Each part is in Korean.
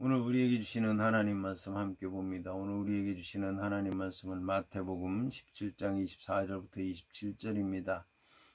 오늘 우리에게 주시는 하나님 말씀 함께 봅니다. 오늘 우리에게 주시는 하나님 말씀은 마태복음 17장 24절부터 27절입니다.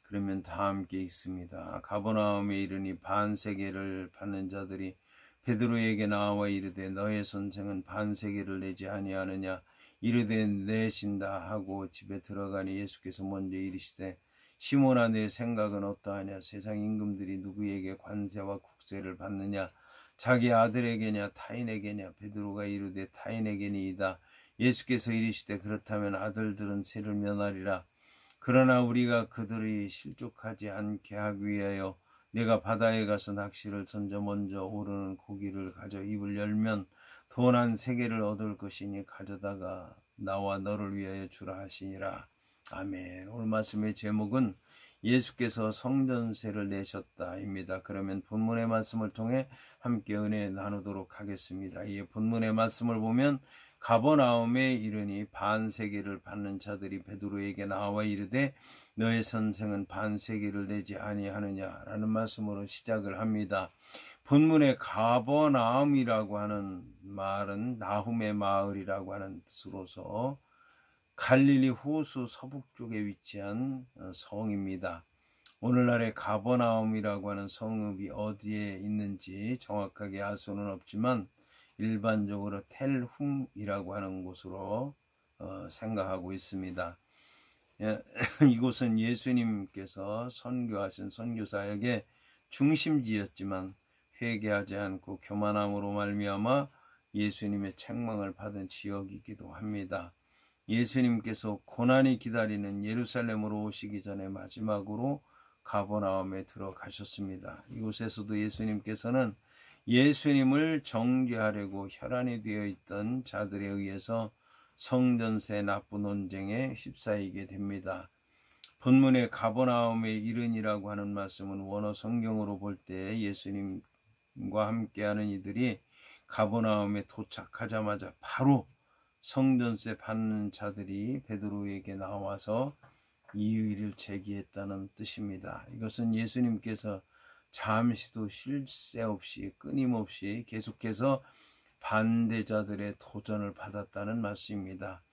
그러면 다 함께 읽습니다. 가버나움에 이르니 반세계를 받는 자들이 베드로에게 나와 이르되 너의 선생은 반세계를 내지 아니하느냐 이르되 내신다 하고 집에 들어가니 예수께서 먼저 이르시되 시몬아 내 생각은 어떠하냐 세상 임금들이 누구에게 관세와 국세를 받느냐 자기 아들에게냐 타인에게냐 베드로가 이르되 타인에게니이다. 예수께서 이르시되 그렇다면 아들들은 세를 면하리라. 그러나 우리가 그들이 실족하지 않게 하기 위하여 내가 바다에 가서 낚시를 던져 먼저 오르는 고기를 가져 입을 열면 돈 한 3개를 얻을 것이니 가져다가 나와 너를 위하여 주라 하시니라. 아멘. 오늘 말씀의 제목은 예수께서 성전세를 내셨다입니다. 그러면 본문의 말씀을 통해 함께 은혜 나누도록 하겠습니다. 이 본문의 말씀을 보면 가버나움에 이르니 반세계를 받는 자들이 베드로에게 나와 이르되 너의 선생은 반세계를 내지 아니하느냐라는 말씀으로 시작을 합니다. 본문의 가버나움이라고 하는 말은 나훔의 마을이라고 하는 뜻으로서 갈릴리 호수 서북쪽에 위치한 성입니다. 오늘날의 가버나움이라고 하는 성읍이 어디에 있는지 정확하게 알 수는 없지만 일반적으로 텔훔이라고 하는 곳으로 생각하고 있습니다. 이곳은 예수님께서 선교하신 선교사역의 중심지였지만 회개하지 않고 교만함으로 말미암아 예수님의 책망을 받은 지역이기도 합니다. 예수님께서 고난이 기다리는 예루살렘으로 오시기 전에 마지막으로 가버나움에 들어가셨습니다. 이곳에서도 예수님께서는 예수님을 정죄하려고 혈안이 되어 있던 자들에 의해서 성전세 납부 논쟁에 휩싸이게 됩니다. 본문의 가버나움에 이른이라고 하는 말씀은 원어 성경으로 볼 때 예수님과 함께하는 이들이 가버나움에 도착하자마자 바로 성전세 받는 자들이 베드로에게 나와서 이의를 제기했다는 뜻입니다. 이것은 예수님께서 잠시도 쉴 새 없이 끊임없이 계속해서 반대자들의 도전을 받았다는 말씀입니다.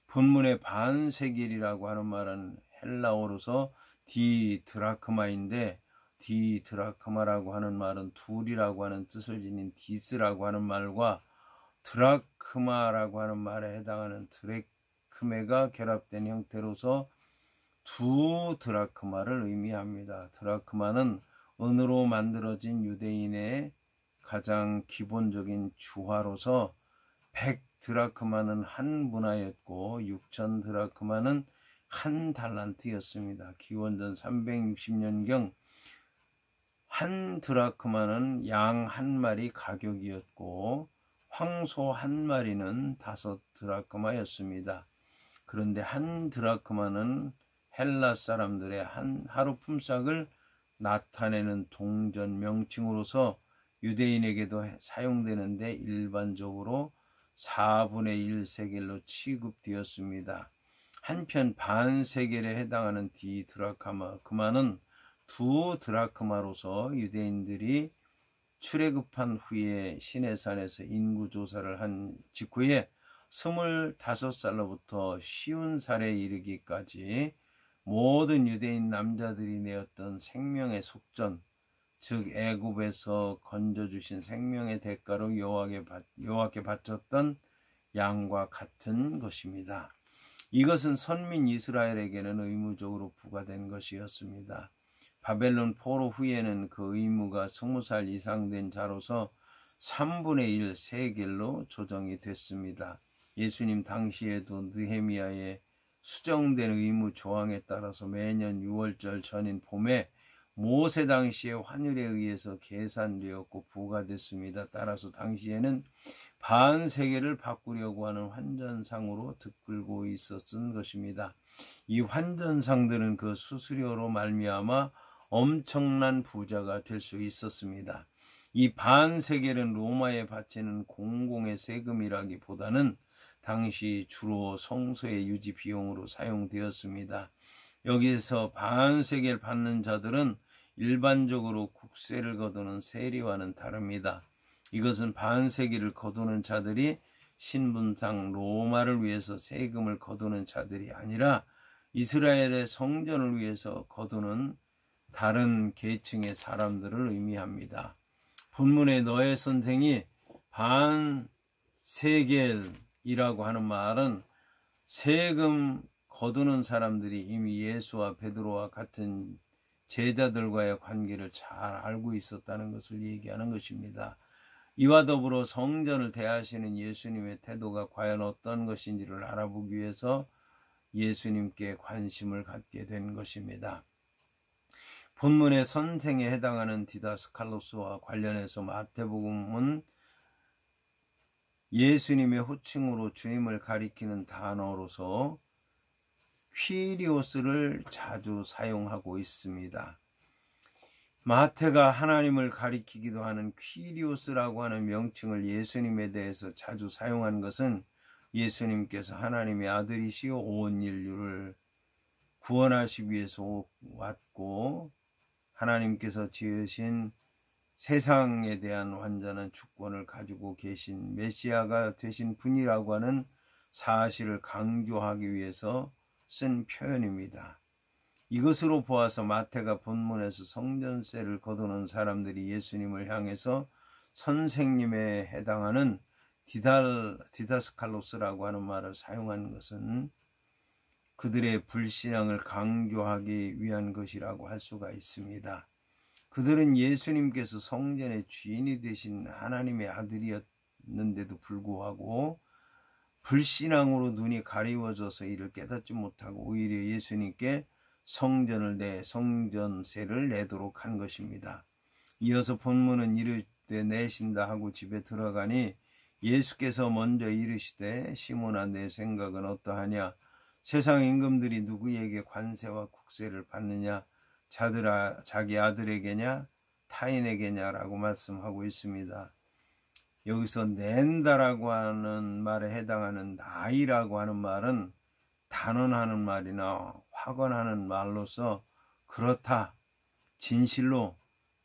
본문의 반세겔이라고 하는 말은 헬라어로서 디드라크마인데 디드라크마라고 하는 말은 둘이라고 하는 뜻을 지닌 디스라고 하는 말과 드라크마라고 하는 말에 해당하는 드레크메가 결합된 형태로서 두 드라크마를 의미합니다. 드라크마는 은으로 만들어진 유대인의 가장 기본적인 주화로서 100드라크마는 한 문화였고 6천 드라크마는 한 달란트였습니다. 기원전 360년경 한 드라크마는 양 한 마리 가격이었고 황소 한 마리는 5드라크마였습니다. 그런데 한 드라크마는 헬라 사람들의 한 하루 품삯을 나타내는 동전 명칭으로서 유대인에게도 사용되는데 일반적으로 4분의 1 세겔로 취급되었습니다. 한편 반세겔에 해당하는 디드라크마, 그만은 2드라크마로서 유대인들이 출애굽한 후에 시내산에서 인구조사를 한 직후에 25살로부터 50살에 이르기까지 모든 유대인 남자들이 내었던 생명의 속전, 즉 애굽에서 건져주신 생명의 대가로 여호와께 바쳤던 양과 같은 것입니다. 이것은 선민 이스라엘에게는 의무적으로 부과된 것이었습니다. 바벨론 포로 후에는 그 의무가 20살 이상 된 자로서 3분의 1 세겔로 조정이 됐습니다. 예수님 당시에도 느헤미야의 수정된 의무 조항에 따라서 매년 6월절 전인 봄에 모세 당시의 환율에 의해서 계산되었고 부과됐습니다. 따라서 당시에는 반세겔을 바꾸려고 하는 환전상으로 들고 있었던 것입니다. 이 환전상들은 그 수수료로 말미암아 엄청난 부자가 될 수 있었습니다. 이 반세겔은 로마에 바치는 공공의 세금이라기보다는 당시 주로 성소의 유지 비용으로 사용되었습니다. 여기에서 반세겔 받는 자들은 일반적으로 국세를 거두는 세리와는 다릅니다. 이것은 반세기를 거두는 자들이 신분상 로마를 위해서 세금을 거두는 자들이 아니라 이스라엘의 성전을 위해서 거두는 다른 계층의 사람들을 의미합니다. 본문의 너의 선생이 반세겔이라고 하는 말은 세금 거두는 사람들이 이미 예수와 베드로와 같은 제자들과의 관계를 잘 알고 있었다는 것을 얘기하는 것입니다. 이와 더불어 성전을 대하시는 예수님의 태도가 과연 어떤 것인지를 알아보기 위해서 예수님께 관심을 갖게 된 것입니다. 본문의 선생에 해당하는 디다스칼로스와 관련해서 마태복음은 예수님의 호칭으로 주님을 가리키는 단어로서 퀴리오스를 자주 사용하고 있습니다. 마태가 하나님을 가리키기도 하는 퀴리오스라고 하는 명칭을 예수님에 대해서 자주 사용한 것은 예수님께서 하나님의 아들이시오 온 인류를 구원하시기 위해서 왔고 하나님께서 지으신 세상에 대한 완전한 주권을 가지고 계신 메시아가 되신 분이라고 하는 사실을 강조하기 위해서 쓴 표현입니다. 이것으로 보아서 마태가 본문에서 성전세를 거두는 사람들이 예수님을 향해서 선생님에 해당하는 디다스칼로스라고 하는 말을 사용한 것은 그들의 불신앙을 강조하기 위한 것이라고 할 수가 있습니다. 그들은 예수님께서 성전의 주인이 되신 하나님의 아들이었는데도 불구하고 불신앙으로 눈이 가리워져서 이를 깨닫지 못하고 오히려 예수님께 성전세를 내도록 한 것입니다. 이어서 본문은 이르되 내신다 하고 집에 들어가니 예수께서 먼저 이르시되 시몬아 내 생각은 어떠하냐 세상 임금들이 누구에게 관세와 국세를 받느냐 자기 아들에게냐 타인에게냐라고 말씀하고 있습니다. 여기서 낸다라고 하는 말에 해당하는 나이라고 하는 말은 단언하는 말이나 확언하는 말로서 그렇다, 진실로,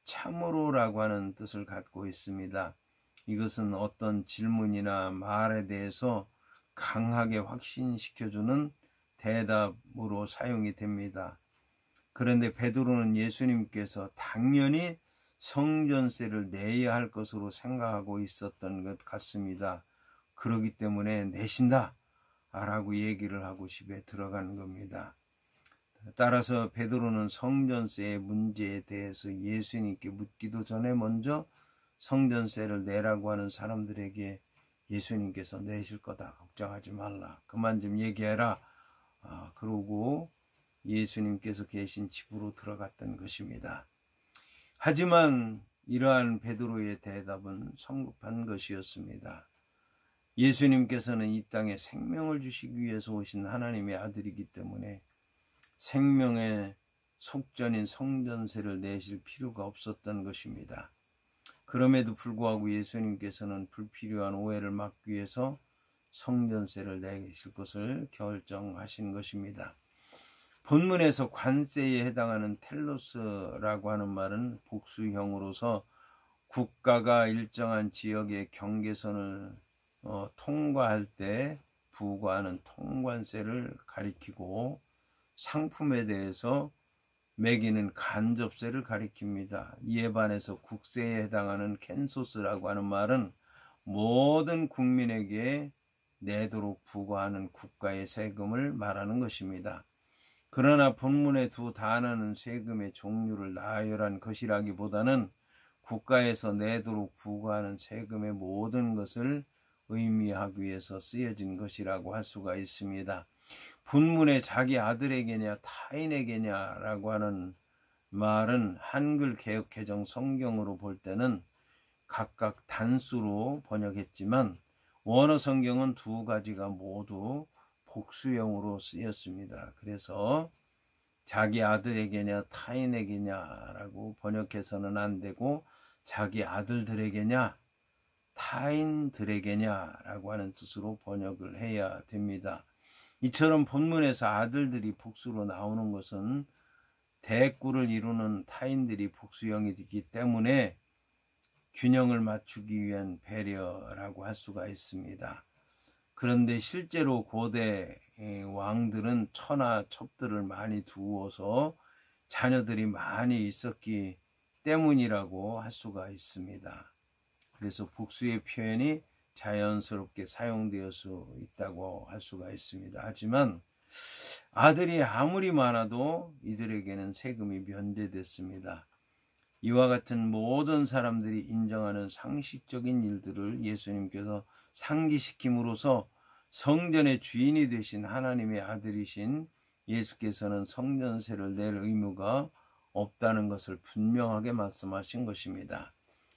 참으로라고 하는 뜻을 갖고 있습니다. 이것은 어떤 질문이나 말에 대해서 강하게 확신시켜주는 대답으로 사용이 됩니다. 그런데 베드로는 예수님께서 당연히 성전세를 내야 할 것으로 생각하고 있었던 것 같습니다. 그렇기 때문에 내신다 라고 얘기를 하고 집에 들어간 겁니다. 따라서 베드로는 성전세의 문제에 대해서 예수님께 묻기도 전에 먼저 성전세를 내라고 하는 사람들에게 예수님께서 내실 거다 걱정하지 말라 그만 좀 얘기해라 그러고 예수님께서 계신 집으로 들어갔던 것입니다. 하지만 이러한 베드로의 대답은 성급한 것이었습니다. 예수님께서는 이 땅에 생명을 주시기 위해서 오신 하나님의 아들이기 때문에 생명의 속전인 성전세를 내실 필요가 없었던 것입니다. 그럼에도 불구하고 예수님께서는 불필요한 오해를 막기 위해서 성전세를 내실 것을 결정하신 것입니다. 본문에서 관세에 해당하는 텔로스라고 하는 말은 복수형으로서 국가가 일정한 지역의 경계선을 통과할 때 부과하는 통관세를 가리키고 상품에 대해서 매기는 간접세를 가리킵니다. 이에 반해서 국세에 해당하는 캔소스라고 하는 말은 모든 국민에게 내도록 부과하는 국가의 세금을 말하는 것입니다. 그러나 본문의 두 단어는 세금의 종류를 나열한 것이라기보다는 국가에서 내도록 부과하는 세금의 모든 것을 의미하기 위해서 쓰여진 것이라고 할 수가 있습니다. 본문에 자기 아들에게냐 타인에게냐라고 하는 말은 한글 개역 개정 성경으로 볼 때는 각각 단수로 번역했지만 원어 성경은 두 가지가 모두 복수형으로 쓰였습니다. 그래서 자기 아들에게냐 타인에게냐라고 번역해서는 안 되고 자기 아들들에게냐 타인들에게냐라고 하는 뜻으로 번역을 해야 됩니다. 이처럼 본문에서 아들들이 복수로 나오는 것은 대꾸를 이루는 타인들이 복수형이기 때문에 균형을 맞추기 위한 배려라고 할 수가 있습니다. 그런데 실제로 고대 왕들은 처나 첩들을 많이 두어서 자녀들이 많이 있었기 때문이라고 할 수가 있습니다. 그래서 복수의 표현이 자연스럽게 사용되어 수 있다고 할 수가 있습니다. 하지만 아들이 아무리 많아도 이들에게는 세금이 면제됐습니다. 이와 같은 모든 사람들이 인정하는 상식적인 일들을 예수님께서 상기시킴으로써 성전의 주인이 되신 하나님의 아들이신 예수께서는 성전세를 낼 의무가 없다는 것을 분명하게 말씀하신 것입니다.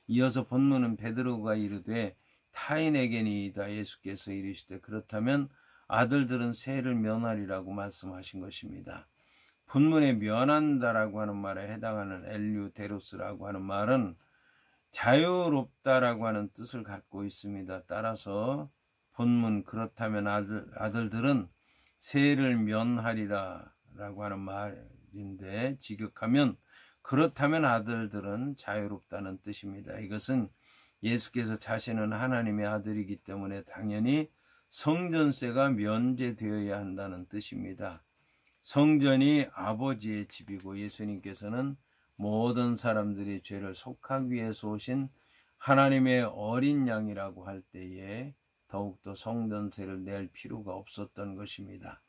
이어서 본문은 베드로가 이르되 타인에게니이다 예수께서 이르시되 그렇다면 아들들은 세를 면하리라고 말씀하신 것입니다. 본문에 면한다라고 하는 말에 해당하는 엘류데로스라고 하는 말은 자유롭다라고 하는 뜻을 갖고 있습니다. 따라서 본문 그렇다면 아들들은 세를 면하리라 라고 하는 말인데 직역하면 그렇다면 아들들은 자유롭다는 뜻입니다. 이것은 예수께서 자신은 하나님의 아들이기 때문에 당연히 성전세가 면제되어야 한다는 뜻입니다. 성전이 아버지의 집이고 예수님께서는 모든 사람들이 죄를 속하기 위해서 오신 하나님의 어린 양이라고 할 때에 더욱더 성전세를 낼 필요가 없었던 것입니다.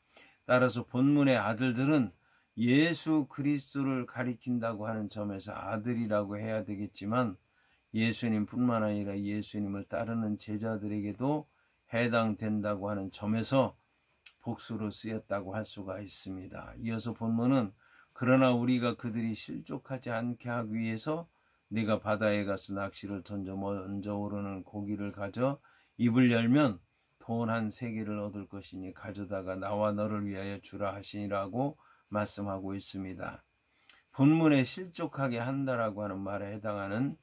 따라서 본문의 아들들은 예수 그리스도를 가리킨다고 하는 점에서 아들이라고 해야 되겠지만 예수님뿐만 아니라 예수님을 따르는 제자들에게도 해당된다고 하는 점에서 복수로 쓰였다고 할 수가 있습니다. 이어서 본문은 그러나 우리가 그들이 실족하지 않게 하기 위해서 네가 바다에 가서 낚시를 던져 먼저 오르는 고기를 가져 입을 열면 돈 한 3개를 얻을 것이니 가져다가 나와 너를 위하여 주라 하시니라고 말씀하고 있습니다. 본문에 실족하게 한다라고 하는 말에 해당하는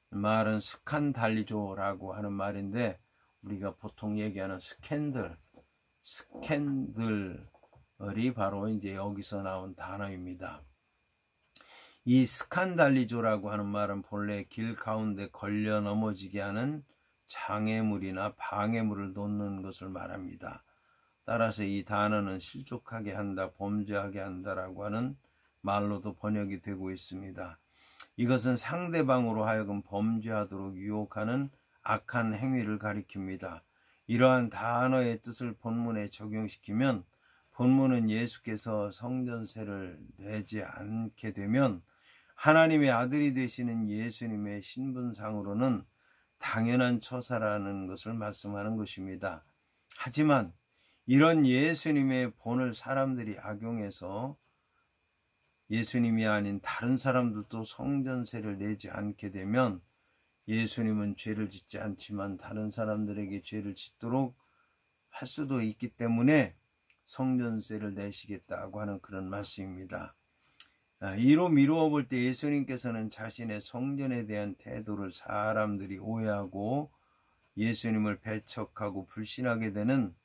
말은 스칸달리조라고 하는 말인데 우리가 보통 얘기하는 스캔들이 바로 이제 여기서 나온 단어입니다. 이 스칸달리조라고 하는 말은 본래 길 가운데 걸려 넘어지게 하는 장애물이나 방해물을 놓는 것을 말합니다. 따라서 이 단어는 실족하게 한다, 범죄하게 한다라고 하는 말로도 번역이 되고 있습니다. 이것은 상대방으로 하여금 범죄하도록 유혹하는 악한 행위를 가리킵니다. 이러한 단어의 뜻을 본문에 적용시키면 본문은 예수께서 성전세를 내지 않게 되면 하나님의 아들이 되시는 예수님의 신분상으로는 당연한 처사라는 것을 말씀하는 것입니다. 하지만 이런 예수님의 본을 사람들이 악용해서 예수님이 아닌 다른 사람들도 성전세를 내지 않게 되면 예수님은 죄를 짓지 않지만 다른 사람들에게 죄를 짓도록 할 수도 있기 때문에 성전세를 내시겠다고 하는 그런 말씀입니다. 이로 미루어 볼 때 예수님께서는 자신의 성전에 대한 태도를 사람들이 오해하고 예수님을 배척하고 불신하게 되는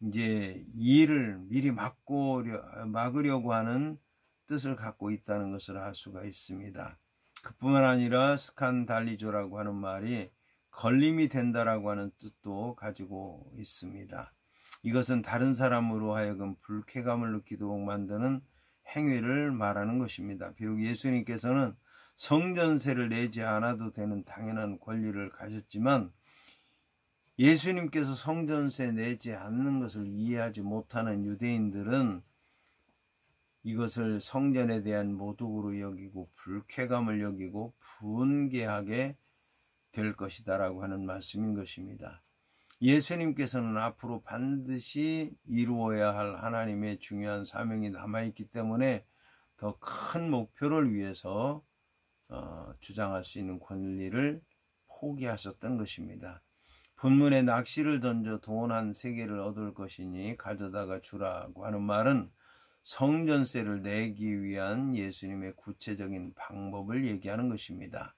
이제 이 일을 미리 막으려고 하는 뜻을 갖고 있다는 것을 알 수가 있습니다. 그뿐만 아니라 스칸달리조라고 하는 말이 걸림이 된다라고 하는 뜻도 가지고 있습니다. 이것은 다른 사람으로 하여금 불쾌감을 느끼도록 만드는 행위를 말하는 것입니다. 비록 예수님께서는 성전세를 내지 않아도 되는 당연한 권리를 가졌지만 예수님께서 성전세 내지 않는 것을 이해하지 못하는 유대인들은 이것을 성전에 대한 모독으로 여기고 불쾌감을 여기고 분개하게 될 것이다라고 하는 말씀인 것입니다. 예수님께서는 앞으로 반드시 이루어야 할 하나님의 중요한 사명이 남아있기 때문에 더 큰 목표를 위해서 주장할 수 있는 권리를 포기하셨던 것입니다. 본문에 낚시를 던져 돈 한 3개를 얻을 것이니 가져다가 주라고 하는 말은 성전세를 내기 위한 예수님의 구체적인 방법을 얘기하는 것입니다.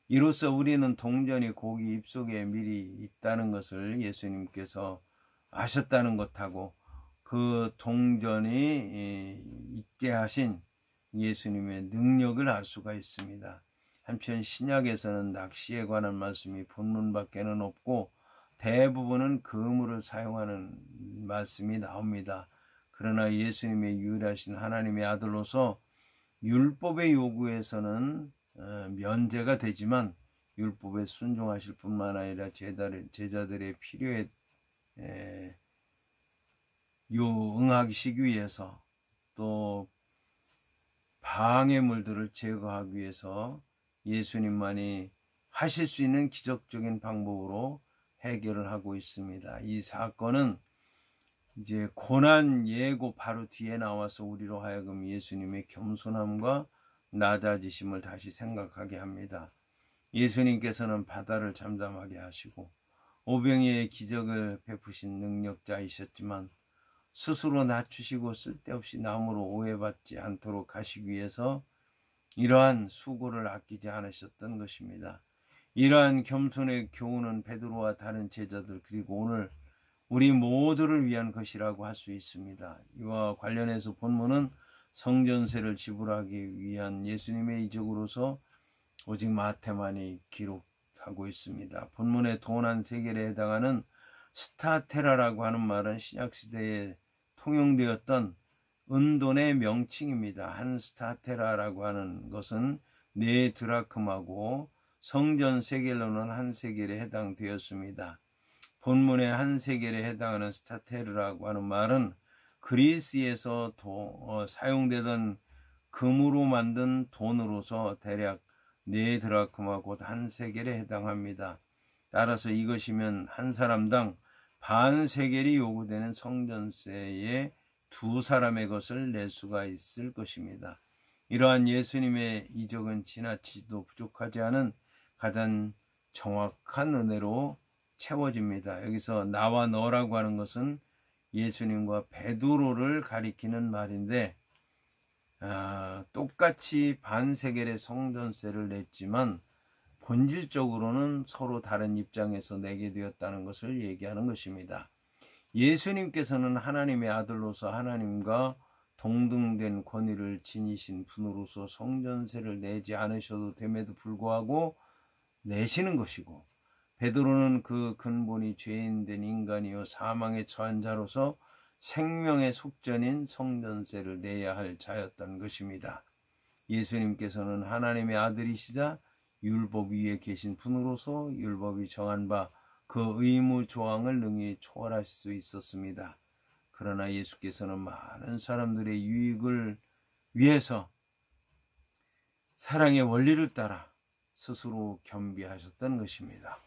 이로써 우리는 동전이 고기 입속에 미리 있다는 것을 예수님께서 아셨다는 것하고 그 동전이 있게 하신 예수님의 능력을 알 수가 있습니다. 한편 신약에서는 낚시에 관한 말씀이 본문밖에는 없고 대부분은 그물을 사용하는 말씀이 나옵니다. 그러나 예수님의 유일하신 하나님의 아들로서 율법의 요구에서는 면제가 되지만 율법에 순종하실 뿐만 아니라 제자들의 필요에 응하시기 위해서 또 방해물들을 제거하기 위해서 예수님만이 하실 수 있는 기적적인 방법으로 해결을 하고 있습니다. 이 사건은 이제 고난 예고 바로 뒤에 나와서 우리로 하여금 예수님의 겸손함과 낮아지심을 다시 생각하게 합니다. 예수님께서는 바다를 잠잠하게 하시고 오병이의 기적을 베푸신 능력자이셨지만 스스로 낮추시고 쓸데없이 남으로 오해받지 않도록 하시기 위해서 이러한 수고를 아끼지 않으셨던 것입니다. 이러한 겸손의 교훈은 베드로와 다른 제자들 그리고 오늘 우리 모두를 위한 것이라고 할 수 있습니다. 이와 관련해서 본문은 성전세를 지불하기 위한 예수님의 이적으로서 오직 마태만이 기록하고 있습니다. 본문의 돈 한 세겔에 해당하는 스타테라라고 하는 말은 신약시대에 통용되었던 은돈의 명칭입니다. 한 스타테라라고 하는 것은 4드라크마고 성전 세겔로는 한 세겔에 해당되었습니다. 본문의 한 세겔에 해당하는 스타테르라고 하는 말은 그리스에서 사용되던 금으로 만든 돈으로서 대략 4드라크마 곧 한 세겔에 해당합니다. 따라서 이것이면 한 사람당 반 세겔이 요구되는 성전세에 2사람의 것을 낼 수가 있을 것입니다. 이러한 예수님의 이적은 지나치지도 부족하지 않은 가장 정확한 은혜로 채워집니다. 여기서 나와 너라고 하는 것은 예수님과 베드로를 가리키는 말인데 똑같이 반 세겔의 성전세를 냈지만 본질적으로는 서로 다른 입장에서 내게 되었다는 것을 얘기하는 것입니다. 예수님께서는 하나님의 아들로서 하나님과 동등된 권위를 지니신 분으로서 성전세를 내지 않으셔도 됨에도 불구하고 내시는 것이고 베드로는 그 근본이 죄인된 인간이요 사망에 처한 자로서 생명의 속전인 성전세를 내야 할 자였던 것입니다. 예수님께서는 하나님의 아들이시자 율법 위에 계신 분으로서 율법이 정한 바 그 의무 조항을 능히 초월하실 수 있었습니다. 그러나 예수께서는 많은 사람들의 유익을 위해서 사랑의 원리를 따라 스스로 겸비하셨던 것입니다.